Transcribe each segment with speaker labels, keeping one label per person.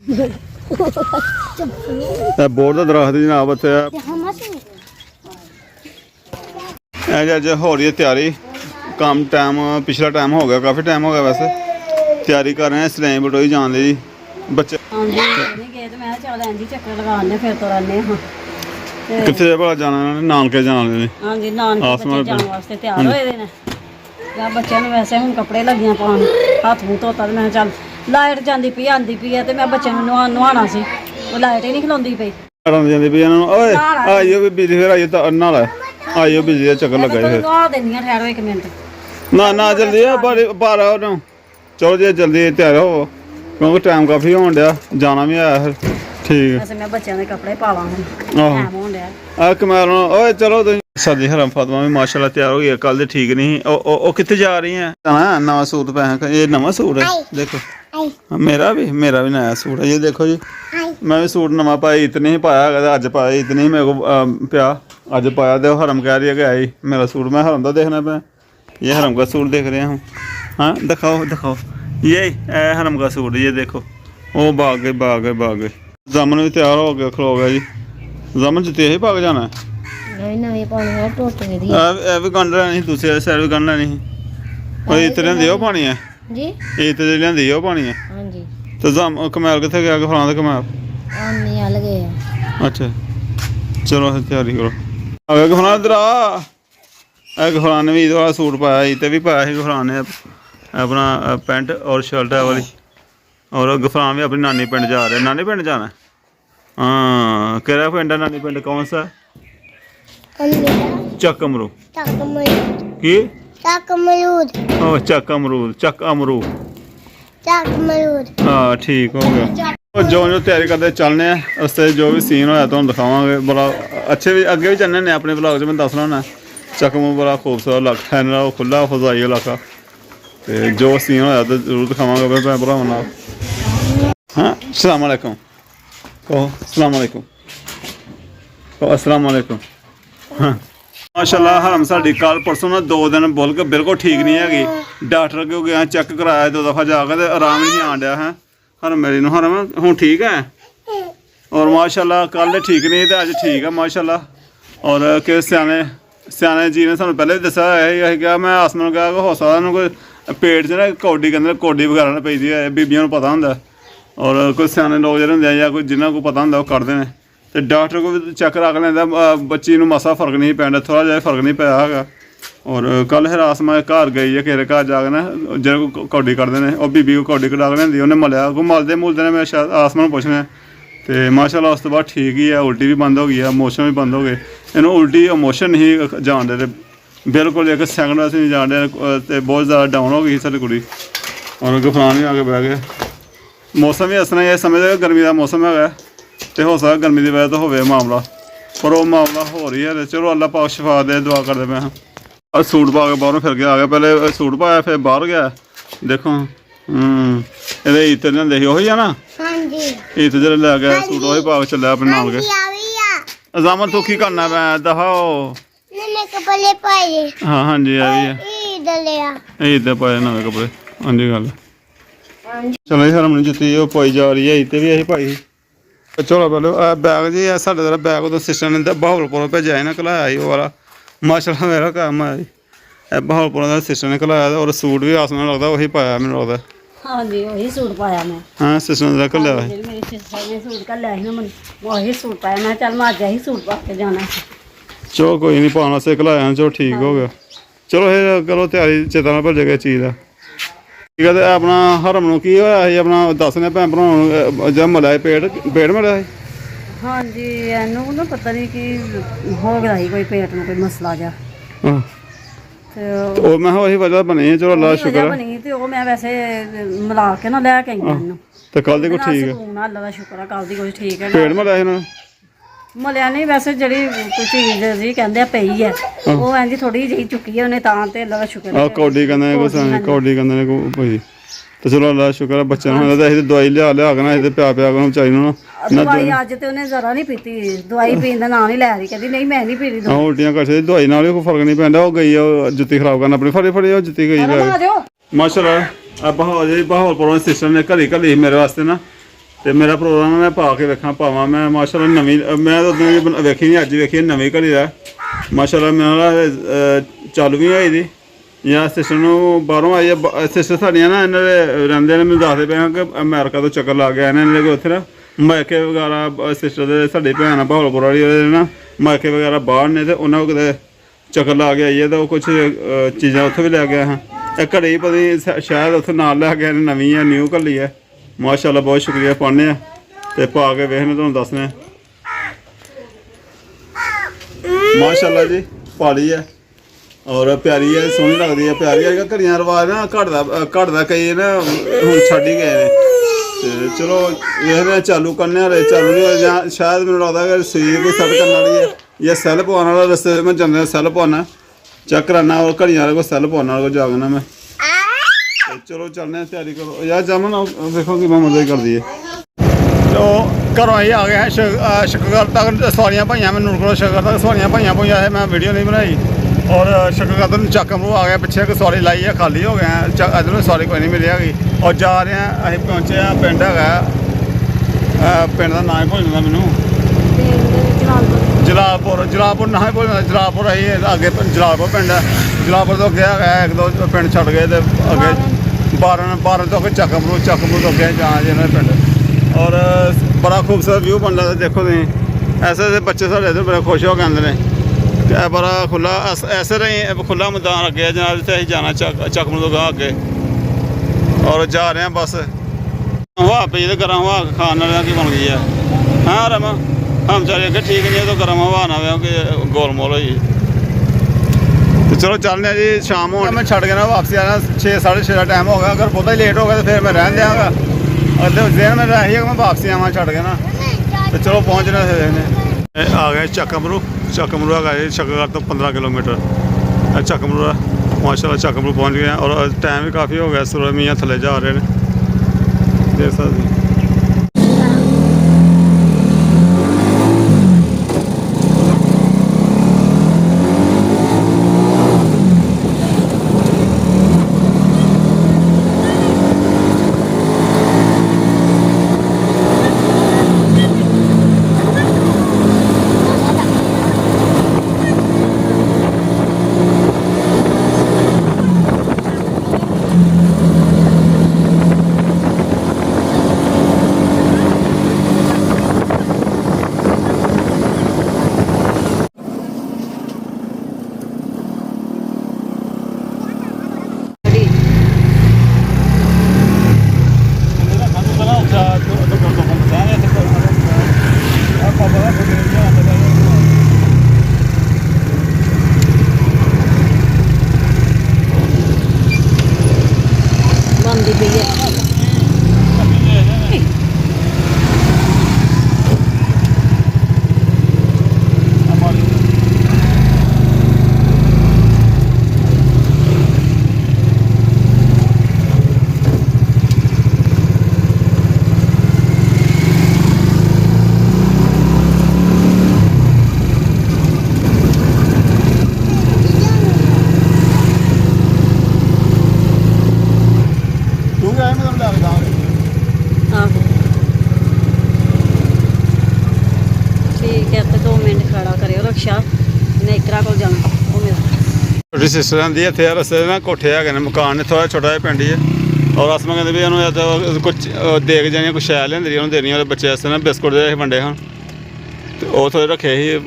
Speaker 1: Board का दरख्त जनाब इतने अज हो रही है तैयारी काम टाइम पिछला टाइम हो गया काफ़ी टाइम हो गया वैसे तैयारी कर रहे हैं सलेम बटोई जाने की बच्चे कितने भला जाना नानके जाने
Speaker 2: बच्चों ने वैसे हूँ कपड़े लगियां पान हाथ मूँह धोता तो मैं चल लाइट जाती पी आती पी है तो मैं बच्चे नहाना सी वो लाइट ही नहीं खलोंदी पई
Speaker 1: आइयो बिजली फिर आइयो नाला आइयो बिजली का चक्कर लगा फिर
Speaker 2: नहा देनी ठहरो एक मिनट
Speaker 1: ना जल्दी बारह चलो जी जल्दी तैयार हो क्योंकि टाइम काफ़ी होन दिया जाना भी है फिर ठीक
Speaker 2: वैसे मैं बच्चों के कपड़े पा ला टाइम होन दिया
Speaker 1: कमैल ओए चलो तुम सादी हरम फातिमा भी माशाल्लाह तैयार हो गई कल तो ठीक नहीं ओ कितने जा रही हैं नवा सूट पहन ये नवा सूट है देखो मेरा भी नया सूट है ये देखो जी मैं भी सूट नवा पाया इतने ही पाया अज पाया इतने ही मेरे को पिया अज पाया तो हरम कह रही है कि आई मेरा सूट मैं हरम का देखना पाया ये हरम का सूट देख रहे हूँ हाँ दिखाओ ये हरम का सूट ये देखो वो भाग गए जामन भी तैयार हो गया खलो गया जी जामन जुत्ती यही भाग जाना है भी गंढ लेनी दूसरी साइड भी गंढ लेनी और इत लियांदी ओह पानी है इत लियांदी ओह पानी है तो कमैल कित्थे गया गफरान कमैल अच्छा चलो तैयारी करो आ गया गफरान इधर आ गफरान ने भी ईद वाला सूट पाया इत भी पाया गफरान ने अपना पैंट और शर्ट है वाली और गफरान भी अपनी नानी पिंड जा रहा है नानी पिंड जाना हाँ केड़ा पिंड है नानी पिंड कौन सा चक अमरूद की चक अमरूद हाँ ठीक हो गया जो तैयारी करते चलने रस्ते जो भी सीन होया तुहानू दिखावांगे बड़ा अच्छे भी अगे भी चलने ने अपने ब्लॉग च मैं दसना होना चक अमरूद बड़ा खूबसूरत इलाका है खुला फजाई इलाका तो जो सीन होया तो जरूर दिखावांगे भैन भरावां नाल हाँ अस्सलाम वालेकुम कहो अस्सलाम वालेकुम कहो अस्सलाम वालेकुम हाँ माशाल्लाह हरम साडी कल परसों ना 2 दिन बोल के बिल्कुल ठीक नहीं हैगी डॉक्टर को गया चेक कराया 2 दफ़ा जाकर आराम ही नहीं आन दिया है हरम मेरी नूं हरम हुण ठीक है और माशाल्लाह कल ठीक नहीं तो अज ठीक है माशाल्लाह और कि सियाने जी ने सानूं पहले भी दस्सिया है क्या मैं आसमान गया हो सकदा कोई पेट च ना कौडी कहते कौडी वगैरह ना पेई दी है बीबियां नूं पता होंदा और कोई सियाने लोग जिहड़े होंदे या कोई जिन्हां को पता होंदा ओह कढदे ने तो डॉक्टर को भी चेक करा के लेंदा बच्ची नूं मसा फर्क नहीं पैंदा थोड़ा जिहा फर्क नहीं पाया है और कल हिरास मैं घर गई है किसी घर जाके ना जिन्हें को कौडी कढ़ते हैं और बीबी को कौडी कढ़ा के लेंदी उन्हें मलिया को मलदे मुलदे ने मैं शायद आसमान पुछना तो माशाल्लाह उस तो बाद ठीक ही है उल्टी भी बंद हो गई है मोशन भी बंद हो गए इन्हों उल्टी मोशन नहीं जान दे बिल्कुल एक सैकंड वैसे नहीं जान दे बहुत ज़्यादा डाउन हो गई सारी कुड़ी और गफरान भी आके बह गए मौसम भी इस तरह ये समझते गर्मी का मौसम है तो हो सकता गर्मी की वजह तो हो मामला पर वो मामला हो रही है चलो अल्लाह पाक शिफा दे दुआ करते पे हाँ और सूट पा के बाहरों फिर गया आ गया पहले सूट पाया फिर बाहर गया देखो ये ईद लियांदे ही है ना ईद जो लै गया सूट वही पा के चलिया अपने नाल के अजामन तू की करना मैं दफाओ हाँ हाँ जी है ईद पाए नवे कपड़े हाँ जी गल चलो जी हरम जुत्ती पाई जा रही है ईद भी यही पाई चलो पहले बैग जी साढ़े तरह बैग उधर सिस्टर ने बहावलपुरों भेजा है ना घलाया ही वो वाला माशाल्लाह मेरा काम है बहावलपुरों का सिस्टर ने घलाया और सूट भी आसमान लगता वही पाया मैंने लगता
Speaker 2: हाँ जी वही सूट पाया मैं
Speaker 1: हाँ सिस्टर ने घलिया
Speaker 2: मेरी सिस्टर ने सूट घलिया ना मैं वही सूट पाया मैं चल मैं अज ही सूट पा के जाना
Speaker 1: चलो कोई नहीं पाने से घलाया चलो ठीक हो गया चलो फिर करो तैयारी चेता ना भुल जाएगा चीज़ का ठीक है तो अपना हरम नूं की होया सी अपना दसने भैन भरावां नूं जब मलिया पेट मलिया सी
Speaker 2: हाँ जी इनू ना पता नहीं कि हो गया ही कोई पेट में कोई मसला जा
Speaker 1: तो मैं वही वजह बनी है चलो अल्लाह शुक्र है
Speaker 2: बनी तो मैं वैसे मिला के ना लैके आई इनू
Speaker 1: तो कल दी कोई ठीक है
Speaker 2: अल्लाह का शुक्र है कल दी कोई ठीक है
Speaker 1: पेट मलिया इन्होंने
Speaker 2: मलिया नहीं वैसे जी कोई चीज़ जी कहते पई है वो इंज थोड़ी जी चुकी है उन्हें तां ते अल्लाह का शुक्र है
Speaker 1: कौडी कहते कौडी कहते कोई तो चलो अल्लाह शुक्र है बच्चे दवाई लिया के ना प्या बेचारी
Speaker 2: दवाई अज तो उन्हें जरा नहीं पीती दवाई पीने का नाम नहीं लै रही कहती नहीं मैं नहीं पी रही
Speaker 1: हाँ उल्टियां कर सकती दवाई नाल कोई फर्क नहीं पैंदा वो गई जुत्ती खराब करना अपनी फड़ी जुत्ती गई माशाल्लाह बहावलपुरों सिस्टर ने घली मेरे वास्ते ना ਤੇ ਮੇਰਾ ਪ੍ਰੋਗਰਾਮ ਮੈਂ ਪਾ ਕੇ ਵੇਖਾਂ ਪਾਵਾਂ ਮੈਂ ਮਾਸ਼ਾਅੱਲਾ ਨਵੀਂ ਮੈਂ ਤਾਂ ਉਦੋਂ ਦੀ ਵੇਖੀ ਨਹੀਂ ਅੱਜ ਵੇਖੀ ਨਵੀਂ ਘੜੀ ਦਾ ਮਾਸ਼ਾਅੱਲਾ ਮੈਂ ਚਾਲੂ ਵੀ ਹੋਈ ਦੀ ਜਾਂ ਸਿਸਟਰ ਨੂੰ ਬਾਹਰੋਂ ਆਈ ਹੈ ਸਿਸਟਰ ਸਾਡੀਆਂ ਨਾ ਇਹਨਾਂ ਦੇ ਰਹਿੰਦੇ ਨੇ ਮੈਨੂੰ ਦੱਸਦੇ ਪਏ ਹਾਂ ਕਿ ਅਮਰੀਕਾ ਤੋਂ ਚੱਕਰ ਲੱਗ ਗਿਆ ਇਹਨਾਂ ਦੇ ਉੱਥੇ ਨਾ ਮਾਇਕੇ ਵਗੈਰਾ ਸਿਸਟਰ ਦੇ ਸਾਡੀ ਭੈਣ ਬਹਾਵਲਪੁਰ ਵਾਲੀ ਉਹਦੇ ਨਾ ਮਾਇਕੇ ਵਗੈਰਾ ਬਾਹਰ ਨੇ ਤੇ ਉਹਨਾਂ ਕੋਲ ਕਿਤੇ ਚੱਕਰ ਲਾ ਕੇ ਆਈ ਹੈ ਤਾਂ ਉਹ ਕੁਛ ਚੀਜ਼ਾਂ ਉੱਥੇ ਵੀ ਲੈ ਗਿਆ ਹਾਂ ਇਹ ਘੜੀ ਪਤਾ ਨਹੀਂ ਸ਼ਾਇਦ ਉੱਥੇ ਨਾਲ ਲੈ ਗਿਆ ਨਵੀਂ ਹੈ ਨਿਊ ਘੱਲੀ ਹੈ ਮਾਸ਼ਾਅੱਲਾ ਬਹੁਤ ਸ਼ੁਕਰੀਆ ਪਾਉਂਦੇ ਆ ਤੇ ਪਾ ਕੇ ਵੇਖਣੇ ਤੁਹਾਨੂੰ ਦੱਸਦੇ ਆ ਮਾਸ਼ਾਅੱਲਾ ਜੀ ਪਾਲੀ ਹੈ ਔਰ ਪਿਆਰੀ ਹੈ ਸੋਹਣੀ ਲੱਗਦੀ ਹੈ ਪਿਆਰੀ ਹੈ ਘੜੀਆਂ ਰਿਵਾਜ ਨਾ ਘੜਦਾ ਕਈ ਨਾ ਹੁਣ ਛੱਡ ਹੀ ਗਏ ਨੇ ਤੇ ਚਲੋ ਵੇਖਦੇ ਚਾਲੂ ਕਰਨੇ ਵਾਲੇ ਚਾਲੂ ਨਹੀਂ ਹੋਏ ਜਾਂ ਸ਼ਾਇਦ ਮੈਨੂੰ ਲੱਗਦਾ ਕਿ ਸਰੀਰ ਕੋਈ ਸੈੱਟ ਕਰਨ ਵਾਲੀ ਹੈ ਜਾਂ ਸੈੱਲ ਪਵਾਉਣ ਵਾਲਾ ਰਸਤੇ ਮੈਂ ਜਾਂਦੇ ਸੈੱਲ ਪਵਾਉਣਾ ਚੈੱਕ ਕਰਾਉਣਾ ਔਰ ਘੜੀਆਂ ਵਾਲੇ ਕੋਲ ਸੈੱਲ ਪਵਾਉਣ ਵਾਲੇ ਕੋਲ ਜਾਗਣਾ ਮੈਂ ਤੇ ਚਲੋ ਚੱਲਦੇ ਤਿਆਰੀ ਕਰੋ ਯਾਰ ਜਾਮਨ ਦੇਖੋ ਕਿ ਮੈਂ ਮਦਦ ਕਰਦੀ ਹੈ ਤੋ ਘਰੋਂ ਹੀ ਆ ਗਿਆ ਸ਼ੁਕਰ ਤੱਕ ਸਵਾਰੀਆਂ ਭਾਈਆਂ ਮੈਂ ਨੂਰ ਕੋਲ ਸ਼ੁਕਰ ਤੱਕ ਸਵਾਰੀਆਂ ਭਾਈਆਂ ਪਈਆਂ ਹੈ ਮੈਂ ਵੀਡੀਓ ਨਹੀਂ ਬਣਾਈ ਔਰ ਸ਼ੁਕਰ ਤੱਕ ਚੱਕਮਰੂ ਆ ਗਿਆ ਪਿੱਛੇ ਇੱਕ ਸਵਾਰੀ ਲਾਈ ਹੈ ਖਾਲੀ ਹੋ ਗਿਆ ਇੱਧਰੋਂ ਸਵਾਰੀ ਕੋਈ ਨਹੀਂ ਮਿਲੀ ਹੈਗੀ ਔਰ ਜਾ ਰਹੇ ਹਾਂ ਅਸੀਂ ਪਹੁੰਚੇ ਹਾਂ ਪਿੰਡ ਹੈਗਾ ਪਿੰਡ ਦਾ ਨਾਂ ਹੀ ਭੁੱਲ ਜਾਂਦਾ ਮੈਨੂੰ ਜਲਾਲਪੁਰ ਨਾ ਹੀ ਭੁੱਲ ਜਾਂਦਾ ਜਲਾਲਪੁਰ ਅਸੀਂ ਅੱਗੇ ਜਲਾਲਪੁਰ ਪਿੰਡ ਹੈ ਜਲਾਲਪੁਰ ਤੋਂ ਅੱਗੇ ਹੈਗਾ ਇੱਕ ਦੋ ਪਿੰਡ ਛੱਡ ਗਏ ਤੇ ਅੱਗੇ 12 ਤੋਂ ਅੱਗੇ ਚੱਕਮਰੂ ਤੋਂ ਅੱਗੇ ਜਾਣਾ ਜੀ ਇਹਨਾਂ ਦੇ ਪਿੰਡ ਔਰ ਬੜਾ ਖੂਬਸੂਰਤ ਵਿਊ ਬਣਦਾ ਦੇਖੋ ਤੁਸੀਂ ਐਸੇ ਬੱਚੇ ਸਾਡੇ ਇੱਧਰ ਬੜੇ ਖੁਸ਼ ਹੋ ਕੇ ਆਉਂਦੇ ਨੇ ਤੇ ਬੜਾ ਖੁੱਲਾ ਐਸੇ ਰਹੀ ਖੁੱਲਾ ਮੈਦਾਨ ਅੱਗੇ ਜਨਾਬ ਜਿੱਥੇ ਅਸੀਂ ਜਾਣਾ ਚੱਕਮਰੂ ਤੋਂ ਗਾਹ ਅੱਗੇ ਔਰ ਜਾ ਰਹੇ ਹਾਂ ਬਸ ਹਵਾ ਪਈ ਤੇ ਗਰਮ ਹਵਾ ਖਾਣ ਵਾਲਿਆਂ ਕੀ ਬਣ ਗਈ ਆ ਹਾਂ ਰਮਾ ਹਮ ਚਾਰੇ ਅੱਗੇ ਠੀਕ ਨਹੀਂ ਤਾਂ ਗਰਮ ਹਵਾ ਨਾ ਵੇ ਕਿ ਗੋਲਮੋਲ ਹੋਈ ਤੇ ਚਲੋ ਚੱਲਦੇ ਹਾਂ ਜੀ ਸ਼ਾਮ ਹੋਣ ਮੈਂ ਛੱਡ ਕੇ ਨਾ ਵਾਪਸੀ ਆਣਾ 6:30 ਦਾ ਟਾਈਮ ਹੋ ਗਿਆ ਅਗਰ ਬਹੁਤਾ ਹੀ ਲੇਟ ਹੋ ਗਿਆ ਤਾਂ ਫਿਰ ਮੈਂ ਰਹਿਣ ਦਿਆਂਗਾ ਅੱਧੇ ਦਿਨ ਮੈਂ ਰਹੀ ਕਿ ਮੈਂ ਵਾਪਸੀ ਆਵਾਂ ਛੱਡ ਕੇ ਨਾ ਤੇ ਚਲੋ ਪਹੁੰਚਣਾ ਫਿਰ ਆ ਗਏ ਚੱਕਮਰੂ ਹੈਗਾ ਜੀ ਸ਼ਕਰਗੜ੍ਹ ਤੋਂ 15 ਕਿਲੋਮੀਟਰ ਚੱਕਮਰੂ ਮਾਸ਼ਾਅੱਲਾ ਚੱਕਮਰੂ ਪਹੁੰਚ ਗਏ ਔਰ ਟਾਈਮ ਵੀ ਕਾਫੀ ਹੋ ਗਿਆ ਸੂਰਜ ਮੀਆਂ ਥੱਲੇ ਜਾ ਰਹੇ ਨੇ ਦੇਖ ਸਕਦੇ ਛੋਟੀ ਸਿਸਟਰ ਆਂਦੀ ਹੈ ਇੱਥੇ ਰਸਤੇ ਨਾ ਕੋਠੇ ਹੈਗੇ ਨੇ ਮਕਾਨ ਨੇ ਥੋੜਾ ਛੋਟਾ ਜਿਹਾ ਪਿੰਡ ਹੀ ਹੈ ਔਰ ਅਸਮਾ ਕਹਿੰਦੇ ਵੀ ਇਹਨੂੰ ਕੁਝ ਦੇ ਕੇ ਜਾਣੀਆਂ ਕੁਛ ਸ਼ੈ ਲਿਆਂਦੀ ਉਹਨੂੰ ਦੇਣੀਆਂ ਉਹਦੇ ਬੱਚੇ ਵਾਸਤੇ ਨਾ ਬਿਸਕੁਟ ਦੇ ਵੰਡੇ ਹਨ ਤੇ ਉਹ ਥੋੜੇ ਰੱਖੇ ਸੀ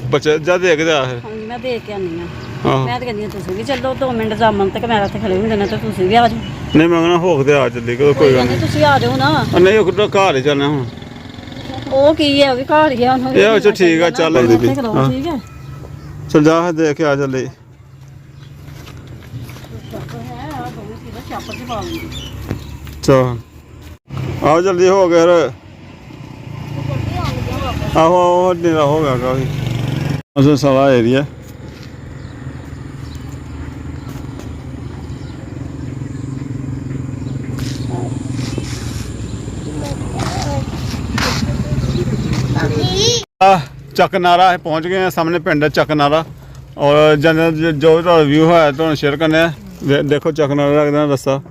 Speaker 1: ਬੱਚੇ ਜਦ ਦੇ ਕੇ ਜਾ
Speaker 2: ਹਾਂਜੀ ਮੈਂ ਦੇ ਕੇ ਆਨੀ ਆ ਮੈਂ ਤਾਂ ਕਹਿੰਦੀ ਤੁਸੀਂ ਵੀ ਚੱਲੋ 2 ਮਿੰਟ ਜਾਮਨ ਤੱਕ ਮੈਂ ਇੱਥੇ ਖੜੇ ਹੁੰਦੇ ਨੇ ਤੇ ਤੁਸੀਂ ਵੀ ਆ ਜਾਓ
Speaker 1: ਨਹੀਂ ਮੈਂ ਕਹਿੰਦਾ ਹੋਕ ਤੇ ਆ ਚੱਲੀ ਕੋਈ ਗੱਲ ਨਹੀਂ
Speaker 2: ਤੁਸੀਂ ਆ ਜਾਓ ਨਾ
Speaker 1: ਨਹੀਂ ਉਹ ਘਰ ਹੀ ਚੱਲਣਾ ਹੁਣ
Speaker 2: ਉਹ ਕੀ ਹੈ ਉਹ ਵੀ ਘਰ ਹੀ ਆ
Speaker 1: ਇਹ ਅੱਛਾ ਠੀਕ ਆ ਚੱਲ
Speaker 2: ਠੀਕ ਹੈ
Speaker 1: ਚਲ ਜਾ ਦੇ ਕੇ ਆ ਚੱਲੇ ਚਲ ਆਓ ਜਲਦੀ ਹੋ ਗਿਆ ਆਹੋ ਹਨੇਰਾ ਹੋ ਗਿਆ ਕਾਫੀ ਅਸਾਂ ਸਾਰਾ ਏਰੀਆ ਚੱਕਨਾਰਾ ਪਹੁੰਚ ਗਏ ਸਾਹਮਣੇ ਪਿੰਡ ਚੱਕਨਾਰਾ ਔਰ ਜੋ ਵਿਊ ਹੋਇਆ ਤੁਹਾਨੂੰ ਸ਼ੇਅਰ ਕਰਨਾ ਦੇਖੋ ਚੱਕਨਾਰਾ ਲੱਗਦਾ ਰਸਤਾ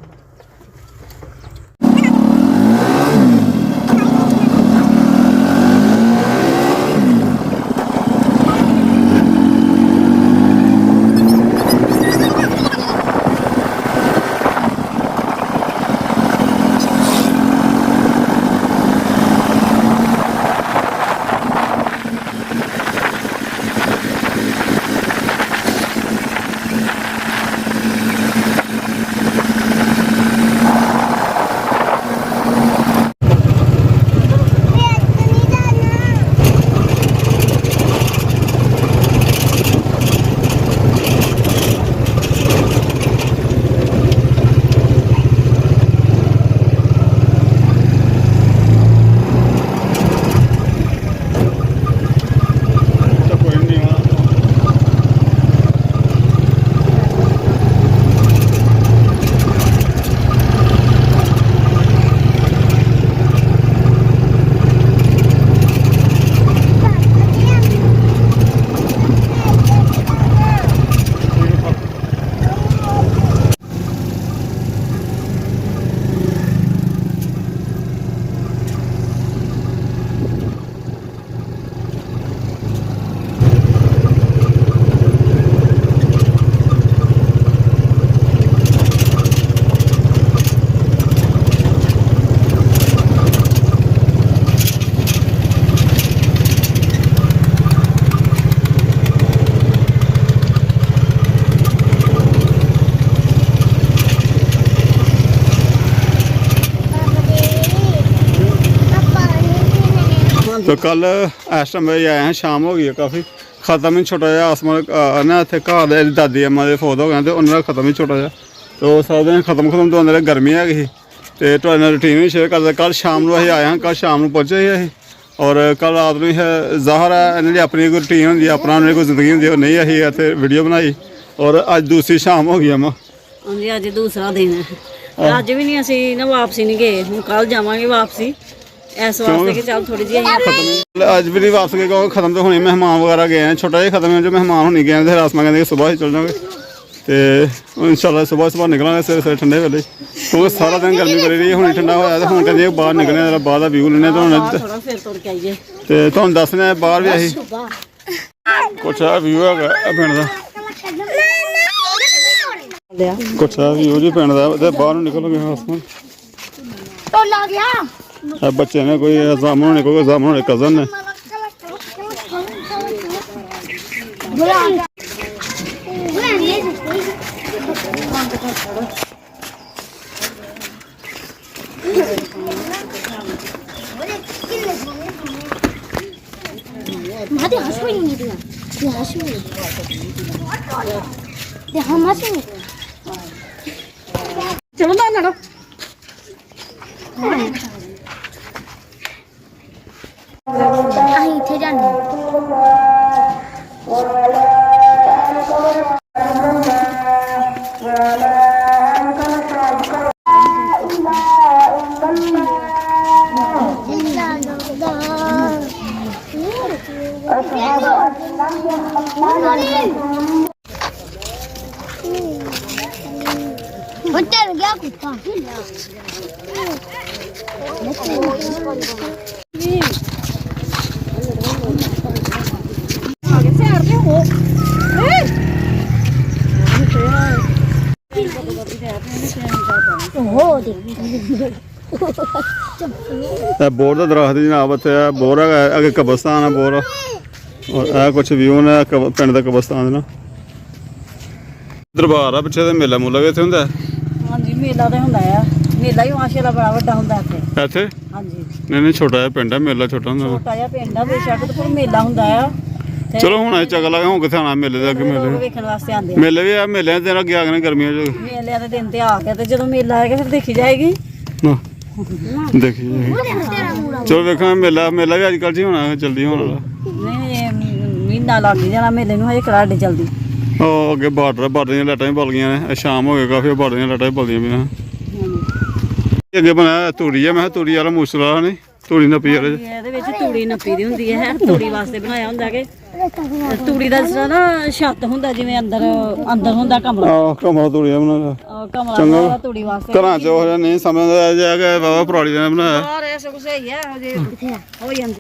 Speaker 2: ਹਾਂਜੀ
Speaker 1: तो कल इस टाइम आए हैं शाम हो गई है काफ़ी खत्म ही छोटा जिहा आसमान ना इतने घर दे दादी अम्मा दे फौत हो गए तो उन्होंने खत्म ही छोटा जिहा तो सारे दिन खत्म तो अंदर गर्मी है तो तुहाडे नाल रूटीन भी शेयर करते कल शाम को असीं आए हैं कल शाम को पहुंचे ही असीं और कल रात में ज़ाहिर है इन्होंने अपनी कोई रूटीन होंगी अपना उन्होंने कोई जिंदगी होंगी नहीं असीं इत्थे वीडियो बनाई और अज दूसरी शाम हो गई अम्मा
Speaker 2: ਹਾਂਜੀ ਅੱਜ ਦੂਸਰਾ ਦਿਨ ਹੈ ਅੱਜ ਵੀ ਨਹੀਂ ਅਸੀਂ ਨਾ ਵਾਪਸੀ ਨਹੀਂ ਗਏ ਹੁਣ ਕੱਲ ਜਾਵਾਂਗੇ ਵਾਪਸੀ ਇਸ ਵਾਸਤੇ ਕਿ ਚੱਲ ਥੋੜੀ ਜਿਹੀ ਅਸੀਂ
Speaker 1: अज भी नहीं वापस गए क्योंकि खत्म तो होनी मेहमान वगैरह गए हैं छोटा जिहा खत्म है जो मेहमान होनी गए हैं फिर आसमान कहते सुबह ही चल जाओगे तो इंशाल्लाह सुबह निकलांगे सवेरे ठंडे वेले क्योंकि सारा दिन गर्मी बड़ी रही हुण ठंडा होया तो हुण कहंदे बाहर निकलने जरा बाहर दा व्यू लेने तो हुण
Speaker 2: ਥੋੜਾ ਫਿਰ ਤੁਰ ਕੇ ਆਈਏ
Speaker 1: ते तुहानूं दसने बाहर भी असीं कुछ आ व्यू है पिंड दा
Speaker 2: ਲਿਆ
Speaker 1: कुछ आ व्यू जी पिंड दा ते बाहर नूं निकलोगे आसमान
Speaker 3: टोला गया
Speaker 1: बच्चे ने कोई जामुन होने कोई जामुन होने कजन ने
Speaker 3: हमारे हंसो ही नहीं दिया ये हंसो ये हम हंसो
Speaker 2: ਚਲੋ ਨਾ ਲੜੋ
Speaker 3: ਅਸੀਂ ਇੱਥੇ ਜਾਂਦੇ वो चल गया कुत्ता हो
Speaker 1: बोर का दरख्त जनाब इतने बोर है अगे कब्रस्तान है बोर और यह कुछ व्यू ने पिंड का कब्रस्तान ना दरबार आ पिछे मेला मूला भी इतने होंगे
Speaker 2: ਹਾਂਜੀ ਮੇਲਾ ਤੇ ਹੁੰਦਾ ਆ ਮੇਲਾ ਹੀ ਮਾਸ਼ਾਅੱਲਾ ਬੜਾ ਵੱਡਾ ਹੁੰਦਾ ਇੱਥੇ
Speaker 1: इतने
Speaker 2: ਹਾਂਜੀ
Speaker 1: नहीं छोटा जिहा पिंड है मेला छोटा होंगे
Speaker 2: ਛੋਟਾ ਜਿਹਾ ਪਿੰਡ ਆ ਬੇਸ਼ੱਕ ਤੇ ਪਰ ਮੇਲਾ ਹੁੰਦਾ ਆ ਤੇ
Speaker 1: चलो हूँ चंगा लगा हूँ कितने आना मेले के अगे
Speaker 2: ਲੋਕ
Speaker 1: मेले
Speaker 2: ਵੇਖਣ ਵਾਸਤੇ ਆਉਂਦੇ ਆ
Speaker 1: मेले भी है मेले दिन अगे आ गए गर्मियों च
Speaker 2: ਮੇਲਿਆਂ ਦੇ ਦਿਨ ਤੇ ਆ ਗਿਆ ਤੇ ਜਦੋਂ ਮੇਲਾ ਆਏਗਾ ਫਿਰ ਦੇਖੀ ਜਾਏਗੀ
Speaker 1: ना देखी चलो देखा मेला मेला भी अजकल जी होना जल्दी होने वाला
Speaker 2: ਨਹੀਂ ਇਹ ਮਹੀਨਾ ਲੱਗ ਹੀ ਜਾਣਾ ਮੇਲੇ ਨੂੰ ਹਜੇ ਕਰਾਡੇ ਜਲਦੀ
Speaker 1: ਉਹ ਅੱਗੇ ਬਾਰਡਰ ਦੀਆਂ ਲਾਈਟਾਂ ਵੀ ਬਲ ਗਈਆਂ ਨੇ ਸ਼ਾਮ ਹੋ ਗਈ ਕਾਫੀ ਬਾਰਡਰ ਦੀਆਂ ਲਾਈਟਾਂ ਵੀ ਬਲਦੀਆਂ ਪਈਆਂ ਅੱਗੇ ਬਣਾਇਆ ਤੂੜੀ ਆ ਮੈਂ ਕਿਹਾ ਤੂੜੀ ਵਾਲਾ ਮੂਸਲ ਵਾਲਾ ਨਹੀਂ ਤੂੜੀ ਨੱਪੀ ਵਾਲੇ
Speaker 2: ਇਹਦੇ ਵਿੱਚ ਤੂੜੀ ਨੱਪੀ ਦੀ ਹੁੰਦੀ ਹੈ ਤੂੜੀ ਵਾਸਤੇ ਬਣਾਇਆ ਹੁੰਦਾ ਕਿ ਤੂੜੀ ਦਾ ਜਿਸ ਤਰ੍ਹਾਂ ਨਾ ਛੱਤ ਹੁੰਦਾ ਜਿਵੇਂ ਅੰਦਰ ਹੁੰਦਾ ਕਮਰਾ
Speaker 1: ਆਹ ਕਮਰਾ ਤੂੜੀ ਦਾ ਬਣਾਇਆ
Speaker 2: ਕਮਰਾ
Speaker 1: ਚੰਗਾ।
Speaker 2: ਬਣਾਇਆ ਤੂੜੀ ਵਾਸਤੇ
Speaker 1: ਘਰਾਂ 'ਚ ਉਹ ਜਿਹਾ ਨਹੀਂ ਸਮਝਦਾ ਜਾ ਕੇ ਬਾਬਾ ਪੁਰਾਣੀ ਨੇ ਬਣਾਇਆ
Speaker 2: ਔਰ ਇਹ ਸਭ ਕੁਝ ਸਹੀ ਹੈ ਹਜੇ ਹੋ ਜਾਂਦੀ